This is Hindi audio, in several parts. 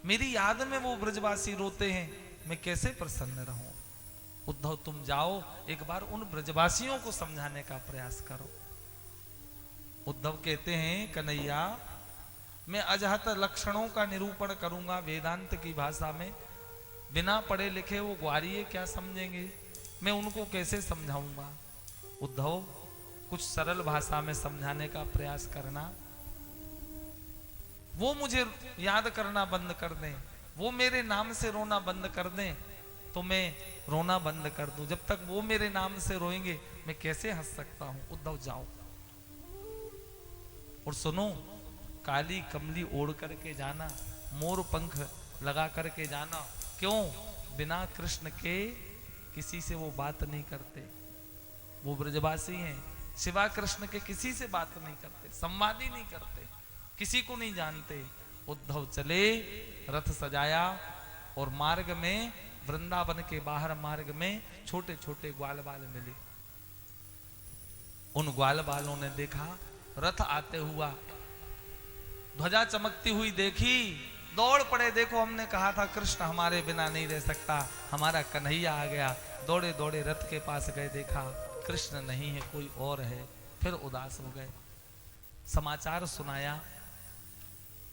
मेरी याद में वो ब्रजवासी रोते हैं, मैं कैसे प्रसन्न रहूं। उद्धव तुम जाओ एक बार उन ब्रजवासियों को समझाने का प्रयास करो। उद्धव कहते हैं कन्हैया मैं अजहत लक्षणों का निरूपण करूंगा वेदांत की भाषा में, बिना पढ़े लिखे वो ग्वारिये क्या समझेंगे, मैं उनको कैसे समझाऊंगा। उद्धव कुछ सरल भाषा में समझाने का प्रयास करना, वो मुझे याद करना बंद कर दें, वो मेरे नाम से रोना बंद कर दें तो मैं रोना बंद कर दूं। जब तक वो मेरे नाम से रोएंगे मैं कैसे हंस सकता हूं। उद्धव जाओ और सुनो, काली कमली ओढ़ करके जाना, मोर पंख लगा करके जाना। क्यों? बिना कृष्ण के किसी से वो बात नहीं करते। वो ब्रजवासी हैं, शिवा कृष्ण के किसी से बात नहीं करते, संवाद ही नहीं करते, किसी को नहीं जानते। उद्धव चले, रथ सजाया और मार्ग में, वृंदावन के बाहर मार्ग में छोटे छोटे ग्वाल बाल मिले। उन ग्वाल बालों ने देखा रथ आते हुआ, ध्वजा चमकती हुई देखी, दौड़ पड़े। देखो हमने कहा था कृष्ण हमारे बिना नहीं रह सकता, हमारा कन्हैया आ गया। दौड़े दौड़े रथ के पास गए, देखा कृष्ण नहीं है, कोई और है। फिर उदास हो गए। समाचार सुनाया।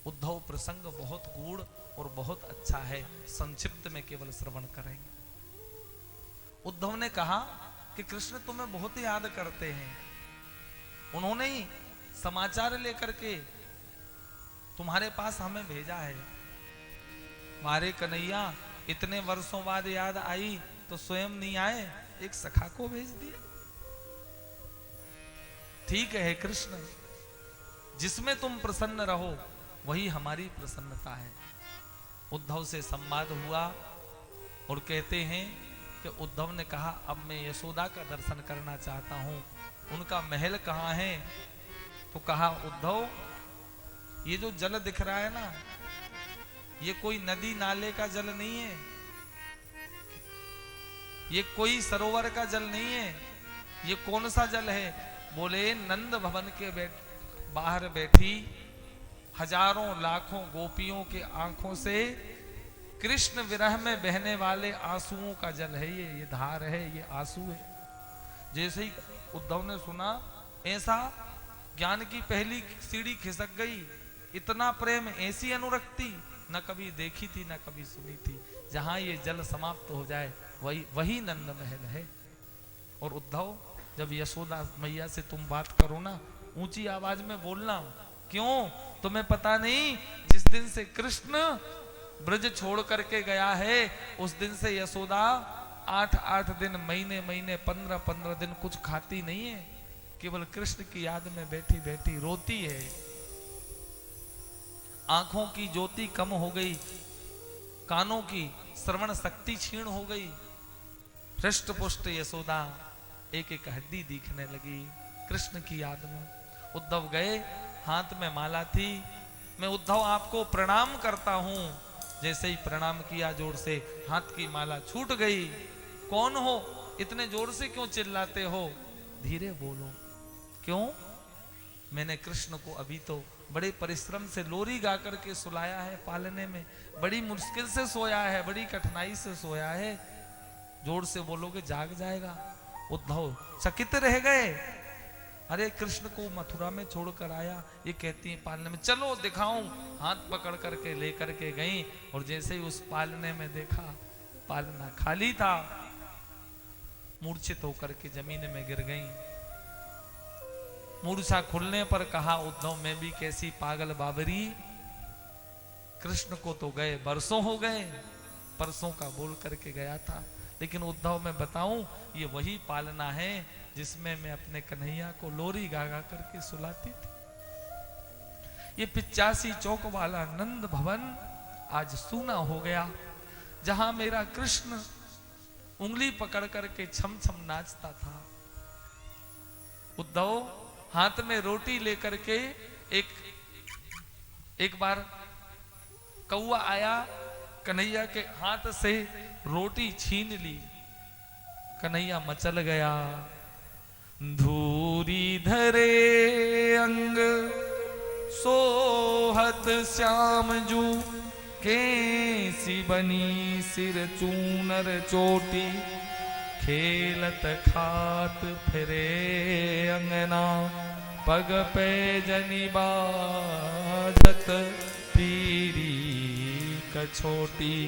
उद्धव प्रसंग बहुत गूढ़ और बहुत अच्छा है, संक्षिप्त में केवल श्रवण करेंगे। उद्धव ने कहा कि कृष्ण तुम्हें बहुत याद करते हैं, उन्होंने ही समाचार लेकर के तुम्हारे पास हमें भेजा है। मारे कन्हैया इतने वर्षों बाद याद आई तो स्वयं नहीं आए, एक सखा को भेज दिया। ठीक है कृष्ण, जिसमें तुम प्रसन्न रहो वही हमारी प्रसन्नता है। उद्धव से संवाद हुआ और कहते हैं कि उद्धव ने कहा अब मैं यशोदा का दर्शन करना चाहता हूं, उनका महल कहां है। तो कहा उद्धव ये जो जल दिख रहा है ना, ये कोई नदी नाले का जल नहीं है, ये कोई सरोवर का जल नहीं है, ये कौन सा जल है। बोले नंद भवन के बाहर बैठी हजारों लाखों गोपियों के आंखों से कृष्ण विरह में बहने वाले आंसुओं का जल है, ये धार है, ये आंसू है। जैसे ही उद्धव ने सुना, ऐसा ज्ञान की पहली सीढ़ी खिसक गई। इतना प्रेम, ऐसी अनुरक्ति न कभी देखी थी न कभी सुनी थी। जहां ये जल समाप्त हो जाए वही नंद महल है। और उद्धव जब यशोदा मैया से तुम बात करो ना, ऊंची आवाज में बोलना। क्यों? तुम्हें पता नहीं, जिस दिन से कृष्ण ब्रज छोड़ करके गया है उस दिन से यशोदा 8-8 दिन, महीने 15-15 दिन कुछ खाती नहीं है, केवल कृष्ण की याद में बैठी बैठी रोती है। आंखों की ज्योति कम हो गई, कानों की श्रवण शक्ति क्षीण हो गई। हृष्ट पुष्ट यशोदा एक एक हड्डी दिखने लगी कृष्ण की याद में। उद्धव गए, हाथ में माला थी। मैं उद्धव आपको प्रणाम करता हूं। जैसे ही प्रणाम किया जोर से, हाथ की माला छूट गई। कौन हो? इतने जोर से क्यों चिल्लाते हो? धीरे बोलो। क्यों? मैंने कृष्ण को अभी तो बड़े परिश्रम से लोरी गा करके सुलाया है, पालने में बड़ी मुश्किल से सोया है, बड़ी कठिनाई से सोया है। जोर से बोलोगे जाग जाएगा। उद्धव चकित रह गए। अरे कृष्ण को मथुरा में छोड़कर आया, ये कहती है पालने में, चलो दिखाऊं। हाथ पकड़ करके लेकर के गई और जैसे ही उस पालने में देखा, पालना खाली था। मूर्छित होकर के जमीन में गिर गई। मूर्छा खुलने पर कहा उद्धव मैं भी कैसी पागल बाबरी, कृष्ण को तो गए बरसों हो गए, परसों का बोल करके गया था। लेकिन उद्धव मैं बताऊं, ये वही पालना है जिसमें मैं अपने कन्हैया को लोरी गा गा करके सुलाती थी। ये 85 चौक वाला नंद भवन आज सूना हो गया, जहां मेरा कृष्ण उंगली पकड़ करके छम छम नाचता था। उद्धव हाथ में रोटी लेकर के एक बार कौआ आया, कन्हैया के हाथ से रोटी छीन ली। कन्हैया मचल गया। धूरी धरे अंग सोहत श्याम जू केसी बनी सिर चूनर चोटी, खेलत खात फिरे अंगना, पग पे जनी बाजत पीरी कछोटी।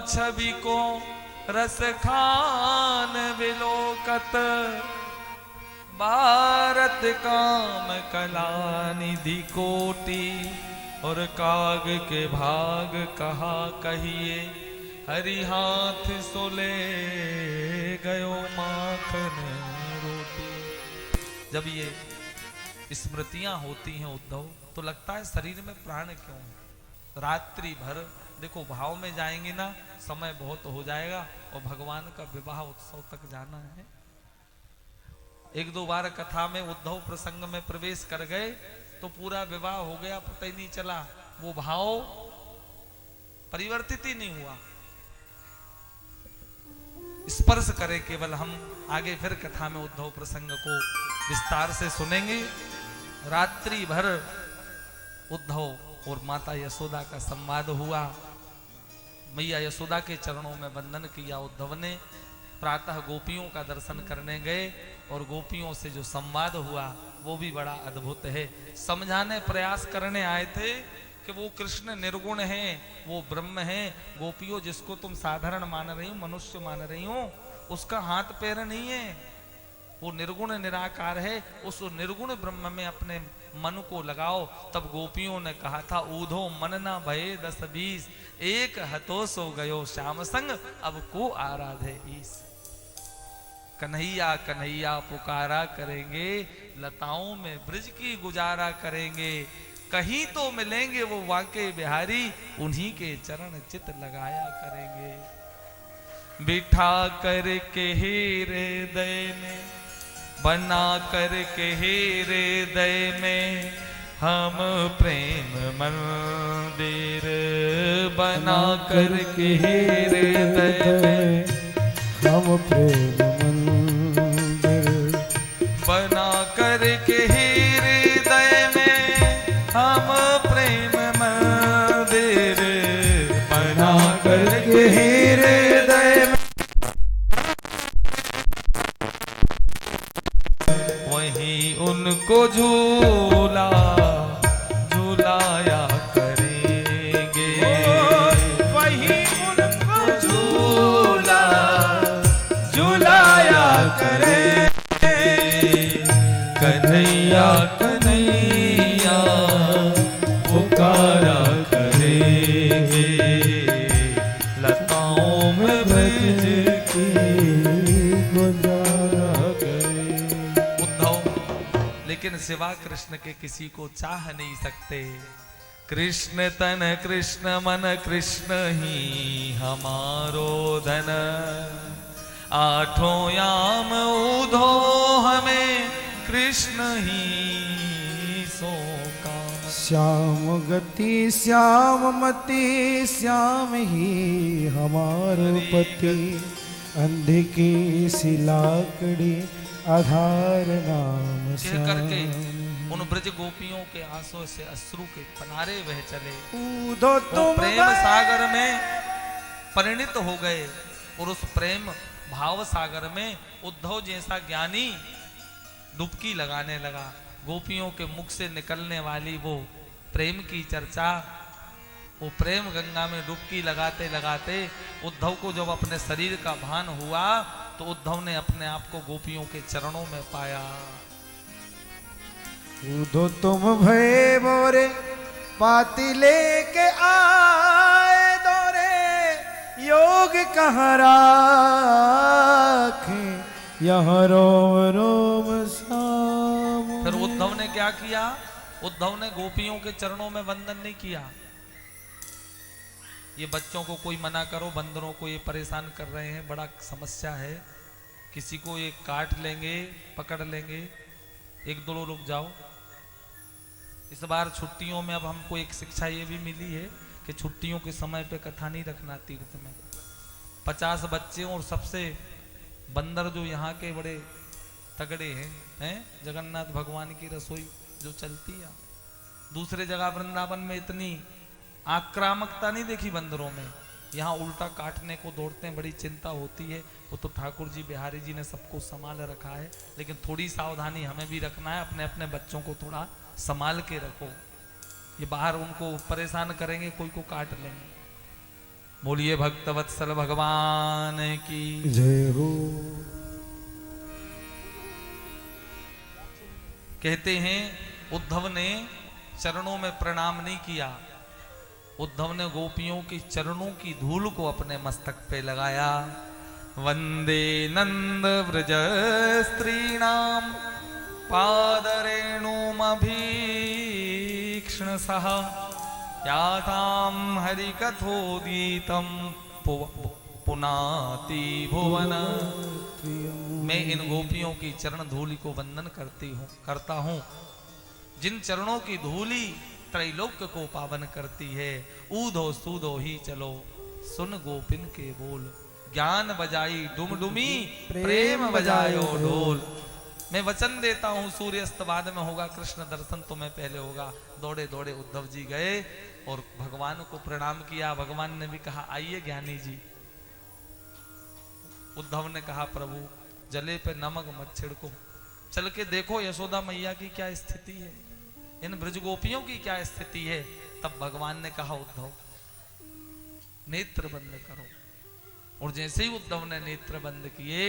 छवि को रस खान विलोकत, भारत काम कला निधि कोटि। और काग के भाग कहा कहिए, हरि हाथ सोले गयो माखन रोटी। जब ये स्मृतियां होती हैं उद्धव, तो लगता है शरीर में प्राण क्यों है। रात्रि भर देखो, भाव में जाएंगे ना, समय बहुत हो जाएगा और भगवान का विवाह उत्सव तक जाना है। एक दो बार कथा में उद्धव प्रसंग में प्रवेश कर गए तो पूरा विवाह हो गया, पता ही नहीं चला, वो भाव परिवर्तित ही नहीं हुआ। स्पर्श करे केवल हम। आगे फिर कथा में उद्धव प्रसंग को विस्तार से सुनेंगे। रात्रि भर उद्धव और माता यशोदा का संवाद हुआ। मैया यशोदा के चरणों में वंदन किया उद्धव ने। प्रातः गोपियों का दर्शन करने गए और गोपियों से जो संवाद हुआ वो भी बड़ा अद्भुत है। समझाने प्रयास करने आए थे कि वो कृष्ण निर्गुण हैं, वो ब्रह्म हैं। गोपियों, जिसको तुम साधारण मान रही हो, मनुष्य मान रही हो, उसका हाथ पैर नहीं है, वो निर्गुण निराकार है। उस निर्गुण ब्रह्म में अपने मन को लगाओ। तब गोपियों ने कहा था, ऊधो मन ना भये 10-20, एक हतो सो गयो श्याम संग, अब को आराधे ईस। कन्हैया कन्हैया पुकारा करेंगे, लताओं में ब्रज की गुजारा करेंगे। कहीं तो मिलेंगे वो वाके बिहारी, उन्हीं के चरण चित लगाया करेंगे। बिठा कर के हृदय में, बना कर के हृदय में, हम प्रेम मंदिर बना कर के हृदय में, हम प्रेम मंदिर बना कर के हृदय में, हम प्रेम मंदिर बना कर के हृदय में, वहीं उनको झूला झूलाया करेंगे, वहीं उनको झूला झूलाया करेंगे। कन्हैया कन्हैया पुकारा करेंगे, लताओं में ब्रज की गुजारा करे। लेकिन सिवा कृष्ण के किसी को चाह नहीं सकते। कृष्ण तन कृष्ण मन कृष्ण ही हमारो धन, आठों याम ऊधो हमें कृष्ण ही सो काम। श्याम गति श्याम मति श्याम ही हमारो पति, अंधे की सिलाकड़ी आधार नाम कह करके श्याम। उन ब्रज गोपियों के आंसू से अश्रु के पनारे बह चले। ऊधो वो तुम प्रेम सागर में परिणित हो गए और उस प्रेम भाव सागर में उद्धव जैसा ज्ञानी डुबकी लगाने लगा। गोपियों के मुख से निकलने वाली वो प्रेम की चर्चा, वो प्रेम गंगा में डुबकी लगाते लगाते उद्धव को जब अपने शरीर का भान हुआ तो उद्धव ने अपने आप को गोपियों के चरणों में पाया। ऊधो तुम भय बोरे पाती लेके आए दोरे, योग कहाँ राखे यहाँ रोम रोम शाम। फिर उद्धव ने क्या किया? उद्धव ने गोपियों के चरणों में वंदन नहीं किया। ये बच्चों को कोई मना करो, बंदरों को ये परेशान कर रहे हैं, बड़ा समस्या है, किसी को ये काट लेंगे, पकड़ लेंगे, एक दो रुक जाओ। इस बार छुट्टियों में अब हमको एक शिक्षा ये भी मिली है कि छुट्टियों के समय पे कथा नहीं रखना तीर्थ में। 50 बच्चे और सबसे बंदर जो यहाँ के बड़े तगड़े हैं जगन्नाथ भगवान की रसोई जो चलती है। दूसरे जगह वृंदावन में इतनी आक्रामकता नहीं देखी बंदरों में, यहाँ उल्टा काटने को दौड़ते हैं, बड़ी चिंता होती है। वो तो ठाकुर जी बिहारी जी ने सबको संभाल रखा है, लेकिन थोड़ी सावधानी हमें भी रखना है, अपने अपने बच्चों को थोड़ा संभाल के रखो। ये बाहर उनको परेशान करेंगे, कोई को काट लेंगे। बोलिए भक्तवत्सल भगवान की जय हो। कहते हैं उद्धव ने चरणों में प्रणाम नहीं किया, उद्धव ने गोपियों की चरणों की धूल को अपने मस्तक पे लगाया। वंदे नंद व्रज स्त्रीणाम पादरेणुमभीक्ष्ण सह याताम हरिकथोदीतम पुनाति भुवन। मैं इन गोपियों की चरण धूलि को वंदन करता हूँ, जिन चरणों की धूलि त्रैलोक्य को पावन करती है। ऊधो सूधो ही चलो सुन गोपिन के बोल, ज्ञान बजाई डुमडुमी प्रेम बजायो ढोल। मैं वचन देता हूँ सूर्यास्त बाद में होगा कृष्ण दर्शन, तुम्हें पहले होगा। दौड़े दौड़े उद्धव जी गए और भगवान को प्रणाम किया। भगवान ने भी कहा आइए ज्ञानी जी। उद्धव ने कहा प्रभु जले पे नमक मत छिड़को, चल के देखो यशोदा मैया की क्या स्थिति है, इन ब्रज गोपियों की क्या स्थिति है। तब भगवान ने कहा उद्धव नेत्र बंद करो, और जैसे ही उद्धव ने नेत्र बंद किए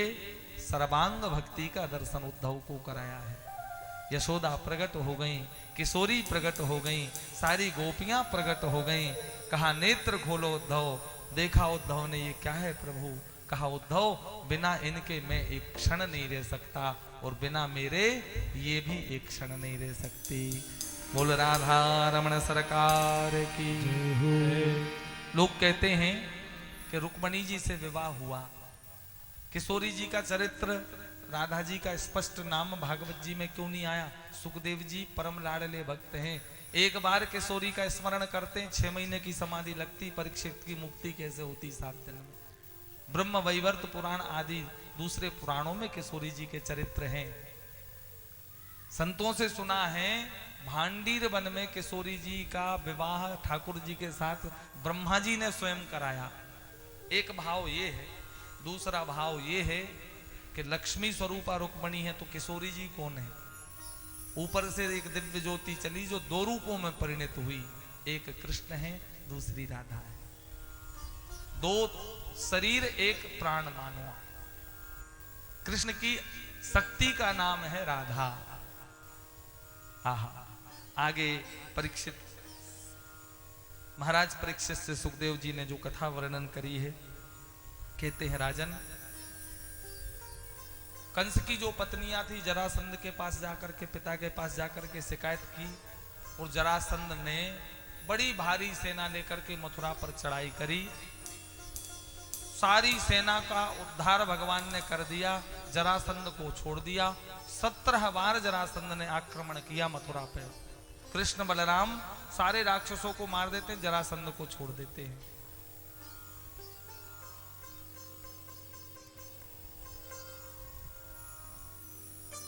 सर्वांग भक्ति का दर्शन उद्धव को कराया है। यशोदा प्रकट हो गई, किशोरी प्रकट हो गई, सारी गोपियां प्रकट हो गई। कहा नेत्र खोलो उद्धव। देखा उद्धव ने ये क्या है प्रभु। कहा उद्धव बिना इनके मैं एक क्षण नहीं रह सकता, और बिना मेरे ये भी एक क्षण नहीं रह सकती। बोल राधा रमण सरकार की। लोग कहते हैं कि रुक्मणी जी से विवाह हुआ, किशोरी जी का चरित्र, राधा जी का स्पष्ट नाम भागवत जी में क्यों नहीं आया। सुखदेव जी परम लाडले भक्त हैं, एक बार किशोरी का स्मरण करते हैं 6 महीने की समाधि लगती। परीक्षित की मुक्ति कैसे होती 7 दिन में। ब्रह्म वैवर्त पुराण आदि दूसरे पुराणों में किशोरी जी के चरित्र हैं। संतों से सुना है भांडीर वन में किशोरी जी का विवाह ठाकुर जी के साथ ब्रह्मा जी ने स्वयं कराया। एक भाव ये है, दूसरा भाव ये है कि लक्ष्मी स्वरूपा रुक्मणी है तो किशोरी जी कौन है। ऊपर से एक दिव्य ज्योति चली जो 2 रूपों में परिणत हुई, एक कृष्ण है दूसरी राधा है। 2 शरीर एक प्राण मानो। कृष्ण की शक्ति का नाम है राधा। आहा, आगे परीक्षित महाराज परीक्षित से सुखदेव जी ने जो कथा वर्णन करी है, कहते हैं राजन कंस की जो पत्नियां थी जरासंध के पास जाकर के, पिता के पास जाकर के शिकायत की, और जरासंध ने बड़ी भारी सेना लेकर के मथुरा पर चढ़ाई करी। सारी सेना का उद्धार भगवान ने कर दिया, जरासंध को छोड़ दिया। 17 बार जरासंध ने आक्रमण किया मथुरा पे। कृष्ण बलराम सारे राक्षसों को मार देते हैं, जरासंध को छोड़ देते हैं।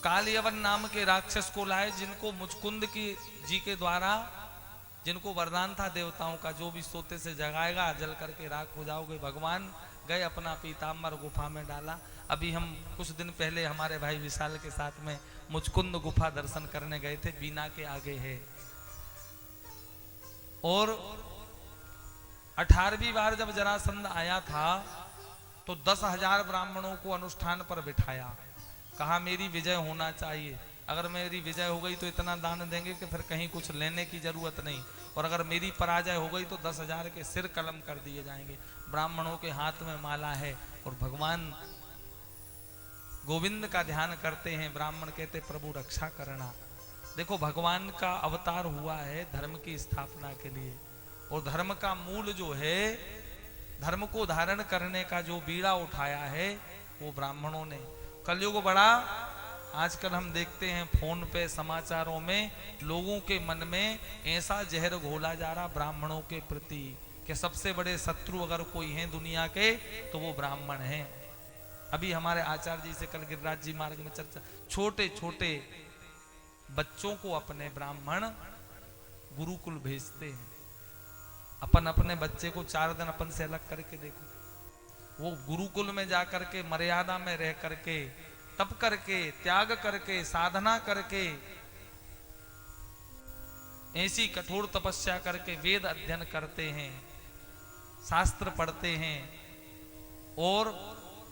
कालयवन नाम के राक्षस को लाए, जिनको मुचकुंद की जी के द्वारा, जिनको वरदान था देवताओं का, जो भी सोते से जगाएगा जल करके राख हो जाओगे। भगवान गए अपना पीताम्बर गुफा में डाला। अभी हम कुछ दिन पहले हमारे भाई विशाल के साथ में मुचकुंद गुफा दर्शन करने गए थे, बीना के आगे है। और 18वीं बार जब जरासंध आया था तो 10,000 ब्राह्मणों को अनुष्ठान पर बिठाया। कहा मेरी विजय होना चाहिए, अगर मेरी विजय हो गई तो इतना दान देंगे कि फिर कहीं कुछ लेने की जरूरत नहीं, और अगर मेरी पराजय हो गई तो 10,000 के सिर कलम कर दिए जाएंगे। ब्राह्मणों के हाथ में माला है और भगवान गोविंद का ध्यान करते हैं। ब्राह्मण कहते प्रभु रक्षा करना। देखो भगवान का अवतार हुआ है धर्म की स्थापना के लिए, और धर्म का मूल जो है, धर्म को धारण करने का जो बीड़ा उठाया है वो ब्राह्मणों ने। कलयुग बड़ा, आजकल हम देखते हैं फोन पे समाचारों में लोगों के मन में ऐसा जहर घोला जा रहा ब्राह्मणों के प्रति कि सबसे बड़े शत्रु अगर कोई हैं दुनिया के तो वो ब्राह्मण हैं। अभी हमारे आचार्य जी से कल गिरिराज जी मार्ग में चर्चा, छोटे छोटे बच्चों को अपने ब्राह्मण गुरुकुल भेजते हैं। अपन अपने बच्चे को 4 दिन अपन से अलग करके देखो, वो गुरुकुल में जा करके मर्यादा में रह करके तप करके त्याग करके साधना करके ऐसी कठोर तपस्या करके वेद अध्ययन करते हैं, शास्त्र पढ़ते हैं। और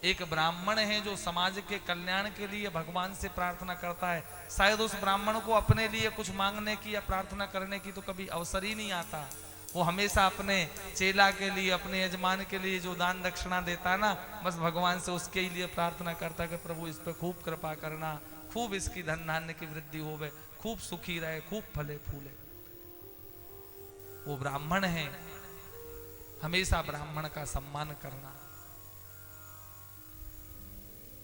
एक ब्राह्मण है जो समाज के कल्याण के लिए भगवान से प्रार्थना करता है, शायद उस ब्राह्मण को अपने लिए कुछ मांगने की या प्रार्थना करने की तो कभी अवसर ही नहीं आता। वो हमेशा अपने चेला के लिए, अपने यजमान के लिए जो दान दक्षिणा देता है ना, बस भगवान से उसके ही लिए प्रार्थना करता है कि प्रभु इस पे खूब कृपा करना, खूब इसकी धन धान्य की वृद्धि होवे, खूब सुखी रहे, खूब फले फूले। वो ब्राह्मण है, हमेशा ब्राह्मण का सम्मान करना।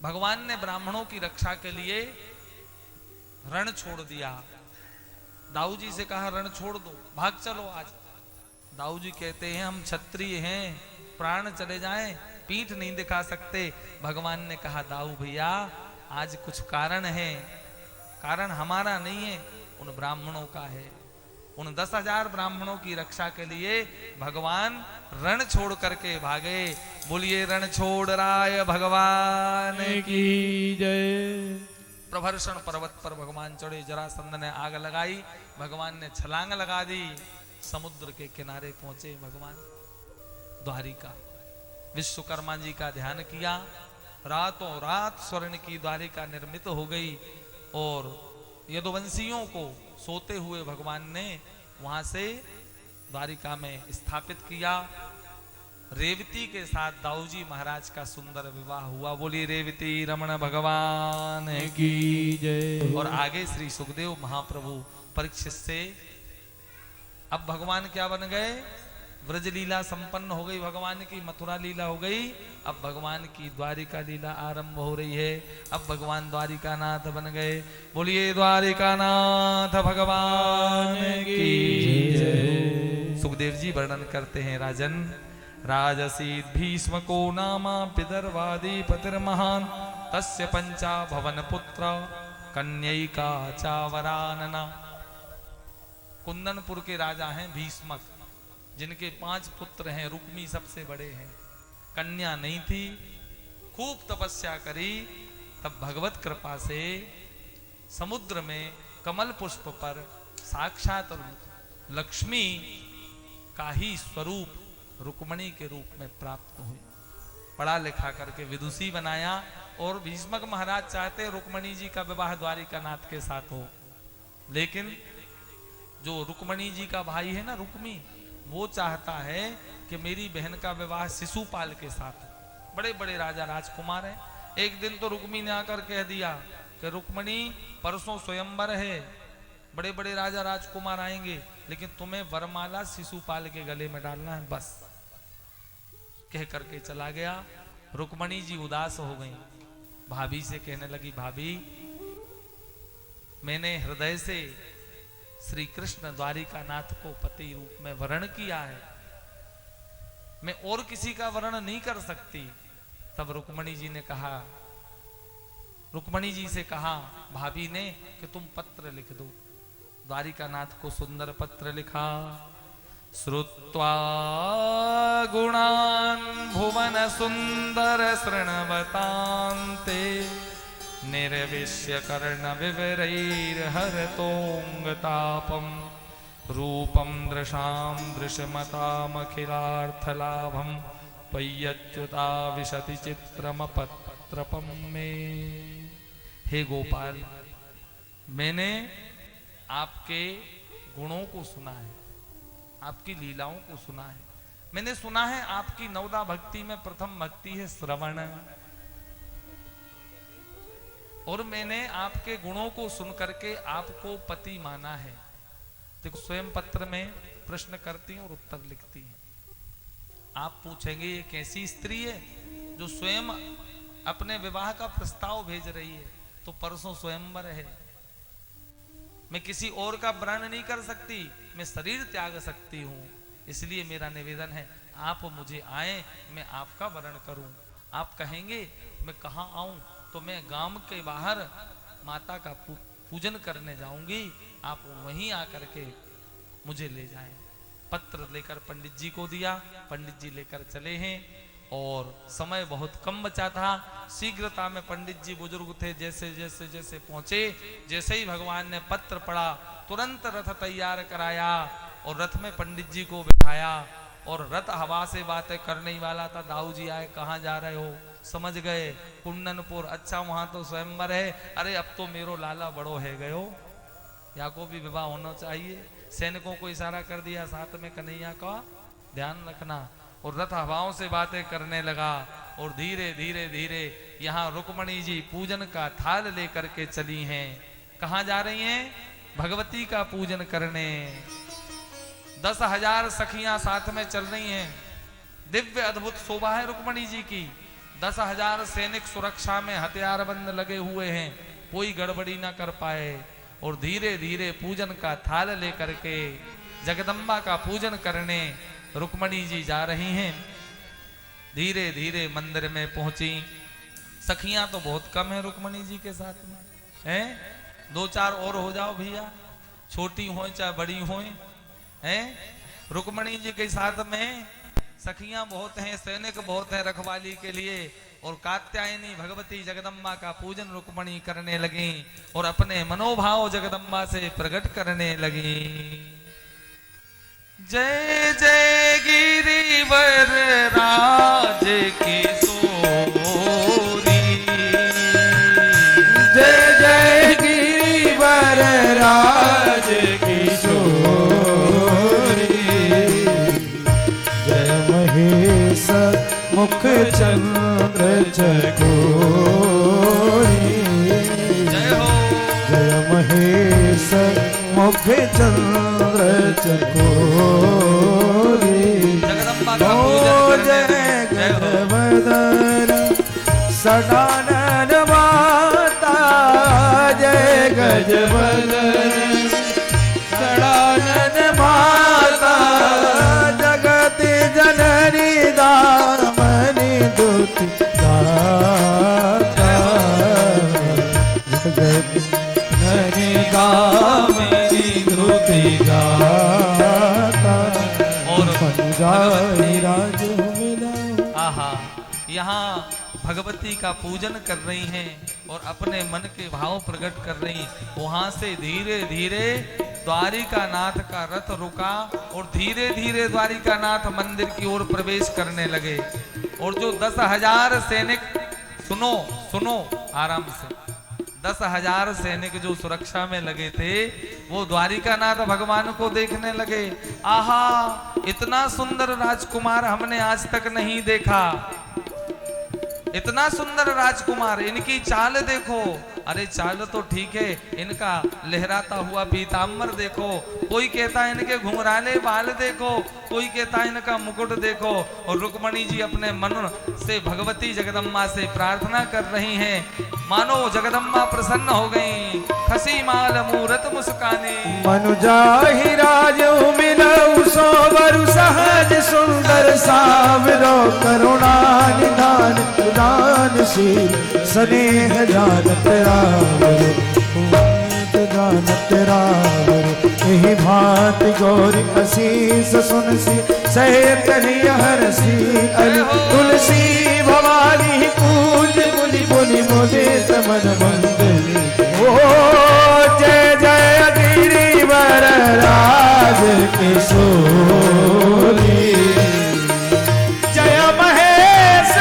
भगवान ने ब्राह्मणों की रक्षा के लिए रण छोड़ दिया। दाऊ जी से कहा रण छोड़ दो, भाग चलो आज। दाऊ जी कहते हैं हम क्षत्रिय हैं, प्राण चले जाएं पीठ नहीं दिखा सकते। भगवान ने कहा दाऊ भैया आज कुछ कारण है, कारण हमारा नहीं है, उन ब्राह्मणों का है। उन 10,000 ब्राह्मणों की रक्षा के लिए भगवान रण छोड़ करके भागे। बोलिए रण छोड़ राय भगवान की जय। प्रभर्षण पर्वत पर भगवान चढ़े, जरासंध ने आग लगाई, भगवान ने छलांग लगा दी, समुद्र के किनारे पहुंचे भगवान द्वारिका। विश्वकर्मा जी का ध्यान किया, रातों रात स्वर्ण की द्वारिका निर्मित हो गई और यदुवंशियों को सोते हुए भगवान ने वहां से द्वारिका में स्थापित किया। रेवती के साथ दाऊजी महाराज का सुंदर विवाह हुआ। बोली रेवती रमण भगवान की जय। और आगे श्री सुखदेव महाप्रभु परीक्षित से अब भगवान क्या बन गए, व्रज लीला संपन्न हो गई, भगवान की मथुरा लीला हो गई, अब भगवान की द्वारिका लीला आरंभ हो रही है। अब भगवान द्वारिका नाथ बन गए। बोलिए द्वारिका नाथ भगवान की जय। सुखदेव जी वर्णन करते हैं, राजन राजसी भीष्म को नामा पितरवादी पतिर्महान तस्य पंचा भवन पुत्र कन्यैका चावरानना। कुंदनपुर के राजा हैं भीष्मक, जिनके 5 पुत्र हैं, रुक्मी सबसे बड़े हैं, कन्या नहीं थी। खूब तपस्या करी, तब भगवत कृपा से समुद्र में कमल पुष्प पर साक्षात लक्ष्मी का ही स्वरूप रुक्मणी के रूप में प्राप्त हुई। पढ़ा लिखा करके विदुषी बनाया और भीष्मक महाराज चाहते रुक्मणी जी का विवाह द्वारिका नाथ के साथ हो, लेकिन जो रुक्मणी जी का भाई है ना रुक्मी, वो चाहता है कि मेरी बहन का विवाह शिशुपाल के साथ। बड़े बड़े राजा राजकुमार हैं। एक दिन तो रुक्मी ने आकर कह दिया कि रुक्मणी परसों स्वयंवर है, बड़े बड़े राजा राजकुमार आएंगे, लेकिन तुम्हें वरमाला शिशुपाल के गले में डालना है, बस। कह करके चला गया। रुक्मणी जी उदास हो गई, भाभी से कहने लगी भाभी मैंने हृदय से श्री कृष्ण द्वारिका नाथ को पति रूप में वर्ण किया है, मैं और किसी का वर्ण नहीं कर सकती। तब रुक्मणी जी ने कहा, रुक्मणी जी से कहा भाभी ने कि तुम पत्र लिख दो। द्वारिका नाथ को सुंदर पत्र लिखा। श्रुत्वा गुणान् भुवन सुंदर शृण्वतान्ते निर्विश्य कर्ण विवरैर्हरतोंगतापम रूपम दृशाम दृश्यमतामखिलार्थलाभम त्वय्यच्युता विशति चित्रमपत्रपम में। हे गोपाल, मैंने आपके गुणों को सुना है, आपकी लीलाओं को सुना है। मैंने सुना है आपकी 9 भक्ति में प्रथम भक्ति है श्रवण, और मैंने आपके गुणों को सुन करके आपको पति माना है। देखो स्वयं पत्र में प्रश्न करती हैं और उत्तर लिखती हैं। आप पूछेंगे ये कैसी स्त्री है जो स्वयं अपने विवाह का प्रस्ताव भेज रही है, तो परसों स्वयंवर है, मैं किसी और का वर्ण नहीं कर सकती, मैं शरीर त्याग सकती हूँ। इसलिए मेरा निवेदन है आप मुझे आए, मैं आपका वर्ण करूं। आप कहेंगे मैं कहाँ आऊं, तो मैं गांव के बाहर माता का पूजन करने जाऊंगी, आप वहीं आकर के मुझे ले जाएं। पत्र लेकर पंडित जी को दिया। पंडित जी लेकर चले हैं और समय बहुत कम बचा था। शीघ्रता में पंडित जी बुजुर्ग थे, जैसे जैसे जैसे पहुंचे, जैसे ही भगवान ने पत्र पढ़ा तुरंत रथ तैयार कराया और रथ में पंडित जी को बिठाया। और रथ हवा से बातें करने ही वाला था। दाऊ जी आए, कहाँ जा रहे हो? समझ गए कुंडनपुर। अच्छा वहां तो स्वयंवर है। अरे अब तो मेरो लाला बड़ो है गयो, या को भी विवाह होना चाहिए। सैनिकों को इशारा कर दिया, साथ में कन्हैया का ध्यान रखना। और रथ हवाओं से बातें करने लगा और धीरे धीरे धीरे यहाँ रुक्मणी जी पूजन का थाल लेकर के चली हैं। कहाँ जा रही हैं? भगवती का पूजन करने। 10,000 सखियां साथ में चल रही हैं। दिव्य अद्भुत शोभा है रुक्मणी जी की। 10,000 सैनिक सुरक्षा में हथियारबंद लगे हुए हैं, कोई गड़बड़ी ना कर पाए। और धीरे धीरे पूजन का थाल लेकर के जगदम्बा का पूजन करने रुक्मणी जी जा रही हैं। धीरे धीरे मंदिर में पहुंची। सखियां तो बहुत कम है रुक्मणी जी के साथ में, हैं? 2-4 और हो जाओ भैया, छोटी हो चाहे बड़ी हो, हैं? रुक्मणी जी के साथ में सखियां बहुत हैं, सैनिक बहुत हैं रखवाली के लिए। और कात्यायनी भगवती जगदम्बा का पूजन रुक्मणी करने लगी और अपने मनोभाव जगदम्बा से प्रकट करने लगी। जय जय गिरिवर राज किशोरी, जय जय गिरिवर राज किशोरी, जय महेश मुख चंद्र चकोरी, जय हो जय महेश मुख चंद्र चकोरी, जगदम्बा का पूजन करने जय हो। गजवदन सदानन माता, जय गजवदन सदानन माता, जगत जननी दामनी दुति दाता, जगत जननी दामनी दुति दाता। और राज आहा, यहाँ भगवती का पूजन कर रही हैं और अपने मन के भाव प्रकट कर रही। वहां से धीरे धीरे द्वारिका नाथ का रथ रुका और धीरे धीरे द्वारिका नाथ मंदिर की ओर प्रवेश करने लगे। और जो 10,000 सैनिक, सुनो सुनो आराम से, 10,000 सैनिक जो सुरक्षा में लगे थे वो द्वारिका नाथ भगवान को देखने लगे। आहा, इतना सुंदर राजकुमार हमने आज तक नहीं देखा, इतना सुंदर राजकुमार, इनकी चाल देखो। अरे चाल तो ठीक है, इनका लहराता हुआ पीताम्बर देखो, कोई कहता है इनके घुंघराले बाल देखो, कोई कहता है इनका मुकुट देखो। और रुक्मणी जी अपने मन से भगवती जगदम्बा से प्रार्थना कर रही हैं। मानो जगदम्बा प्रसन्न हो गई, खसी माल मूरत मुस्काने। मनुजाहि राजो मिलऊ सोबर सहज सुंदर सावरो, करुणा निधान उदानशील स्नेह जानत रावरो, जानत रावरो। यही भांति गौरी असीस सुनसी सहित हरसी, अली तुलसी भवानी पूज मुनि मुनि मुदित मन मंदिर। ओ जय जय गिरिवर राज किशोरी, जय महेश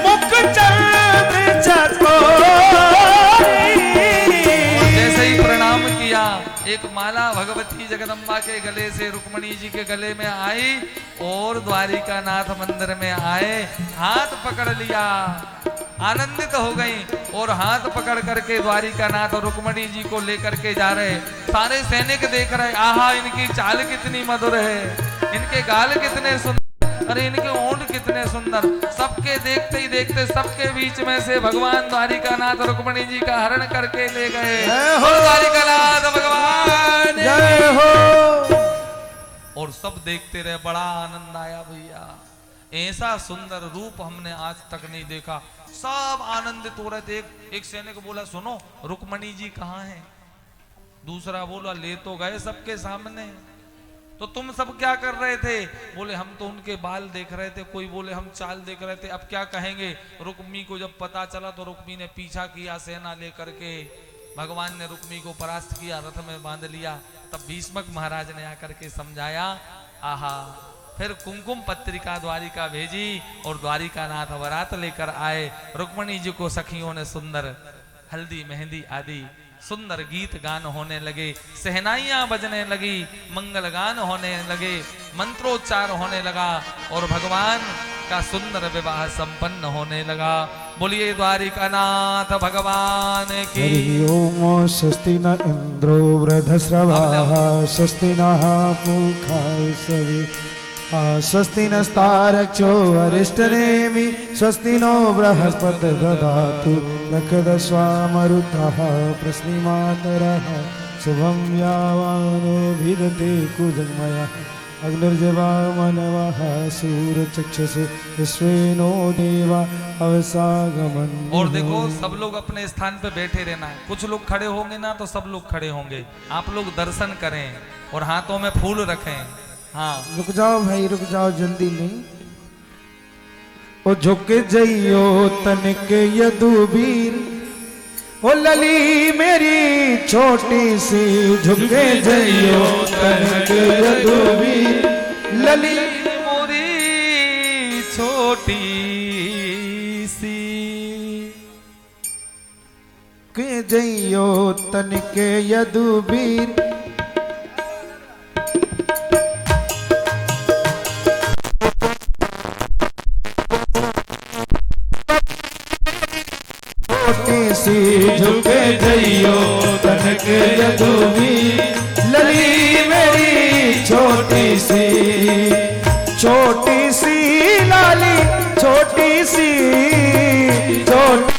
मुख चंद्र चकोरी। जैसे ही प्रणाम किया, एक माला भगवती जगदम्बा के गले से रुक्मणी जी के गले में आई और द्वारिका नाथ मंदिर में आए, हाथ पकड़ लिया, आनंदित हो गई और हाथ पकड़ करके द्वारिका नाथ और रुक्मणी जी को लेकर के जा रहे। सारे सैनिक देख रहे, आहा इनकी चाल कितनी मधुर है, इनके गाल कितने सुंदर, अरे इनके ओंठ कितने सुंदर। सबके देखते ही देखते सबके बीच में से भगवान द्वारिका नाथ रुक्मणी जी का हरण करके ले गए। द्वारिका नाथ भगवान जय हो। और सब देखते रहे, बड़ा आनंद आया भैया, ऐसा सुंदर रूप हमने आज तक नहीं देखा। सब आनंदित हो रहे थे। एक सैनिक बोला, सुनो रुक्मणी जी कहाँ हैं? दूसरा बोला, ले तो गए सबके सामने, तो तुम सब क्या कर रहे थे? बोले हम तो उनके बाल देख रहे थे, कोई बोले हम चाल देख रहे थे, अब क्या कहेंगे। रुक्मी को जब पता चला तो रुक्मी ने पीछा किया सेना लेकर के, भगवान ने रुक्मी को परास्त किया, रथ में बांध लिया। तब भीष्मक महाराज ने आकर के समझाया। आहा, फिर कुमकुम पत्रिका द्वारिका भेजी और द्वारिका नाथ बारात लेकर आए। रुक्मणी जी को सखियों ने सुंदर हल्दी मेहंदी आदि सुंदर गीत गान होने लगे, सहनाइयां बजने लगी, मंगल गान होने लगे, मंत्रोच्चार होने लगा और भगवान का सुंदर विवाह संपन्न होने लगा। बोलिए द्वारिका नाथ भगवान की। हरि ओम। स्वस्ति न इंद्रो वृद्धश्रवाः स्वस्ति नः पूषा सवी स्वस्ति नस्तारक्षो अरिष्टनेमि स्वस्ति नो बृहस्पति ददातु नखदस्वामरुतः प्रश्निमातरः शुभं यावानो भिदते कुजन्मया अग्निर्जवामनवः सूर्यचक्षुषे विश्वेनो देवा अवसागमन्। और देखो सब लोग अपने स्थान पे बैठे रहना है, कुछ लोग खड़े होंगे ना तो सब लोग खड़े होंगे, आप लोग दर्शन करें और हाथों में फूल रखें। हाँ रुक जाओ भाई, रुक जाओ, जल्दी नहीं। ओ झुक जइयो तनिक यदुवीर, ओ लली मेरी छोटी सी, झुक जइयो तनिक यदुवीर, लली मोरी छोटी सी, के जइयो तनिक यदुवीर, झुके जइयो तनक यदुवीर, लली मेरी छोटी सी लाली, छोटी सी छोटी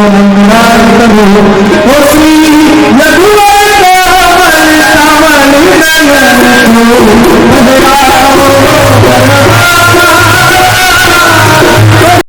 मंगलाय करो